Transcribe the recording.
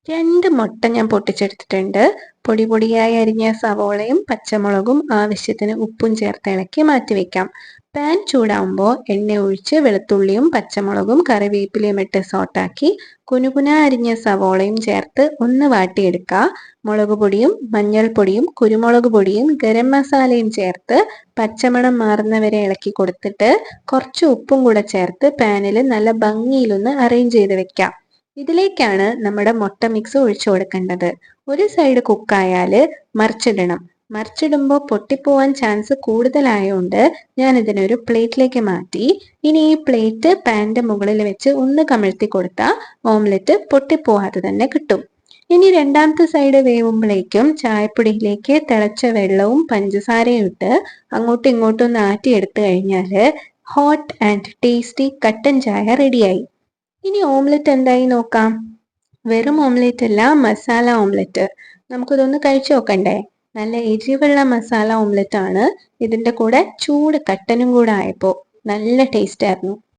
2 മുട്ട ഞാൻ പൊട്ടിച്ചെടുത്തിട്ടുണ്ട്. പൊടി പൊടിയായി അരിഞ്ഞ സവോളയും പച്ചമുളകും ആവശ്യത്തിന് ഉപ്പും ചേർത്ത് ഇളക്കി മാറ്റിവെക്കാം. പാൻ ചൂടാവുമ്പോൾ എണ്ണ ഒഴിച്ച് വെളുത്തുള്ളിയും പച്ചമുളകും കറിവേപ്പിലയും ഇട്ട് സോട്ടാക്കി കുനുകുന അരിഞ്ഞ സവോളയും ചേർത്ത് ഒന്ന് വാട്ടിയെടുക്കുക. മുളക് പൊടിയും മഞ്ഞൾപ്പൊടിയും കുരുമുളക് പൊടിയും ഗരം മസാലയും ചേർത്ത് പച്ചമണം മാറുന്നവരെ ഇളക്കി കൊടുത്തിട്ട് കുറച്ച് ഉപ്പും കൂടെ ചേർത്ത് പാനിൽ നല്ല ഭംഗിയിലൊന്ന് അറേഞ്ച് ചെയ്ത് വെക്കാം. ഇതിലേക്കാണ് നമ്മുടെ മുട്ട മിക്സ് ഒഴിച്ചു കൊടുക്കേണ്ടത്. ഒരു സൈഡ് കുക്കായാൽ മറിച്ചിടണം. മറിച്ചിടുമ്പോൾ പൊട്ടിപ്പോവാൻ ചാൻസ് കൂടുതലായതുകൊണ്ട് ഞാൻ ഇതിനൊരു പ്ലേറ്റിലേക്ക് മാറ്റി. ഇനി ഈ പ്ലേറ്റ് പാനിന്റെ മുകളിൽ വെച്ച് ഒന്ന് കമിഴ്ത്തി കൊടുത്താൽ ഓംലെറ്റ് പൊട്ടിപ്പോവാതെ തന്നെ കിട്ടും. ഇനി രണ്ടാമത്തെ സൈഡ് വേവുമ്പോഴേക്കും ചായപ്പൊടിയിലേക്ക് തിളച്ച വെള്ളവും പഞ്ചസാരയും ഇട്ട് അങ്ങോട്ടും ഇങ്ങോട്ടും ഒന്ന് ആറ്റിയെടുത്തു കഴിഞ്ഞാൽ ഹോട്ട് ആൻഡ് ടേസ്റ്റി കട്ടൻ ചായ റെഡിയായി. ഇനി ഓംലെറ്റ് എന്തായി നോക്കാം. വെറും ഓംലെറ്റ് അല്ല, മസാല ഓംലെറ്റ്. നമുക്കിതൊന്ന് കഴിച്ചു നോക്കണ്ടേ? നല്ല എരിവുള്ള മസാല ഓംലെറ്റ് ആണ്. ഇതിന്റെ കൂടെ ചൂട് കട്ടനും കൂടെ ആയപ്പോൾ നല്ല ടേസ്റ്റ് ആയിരുന്നു.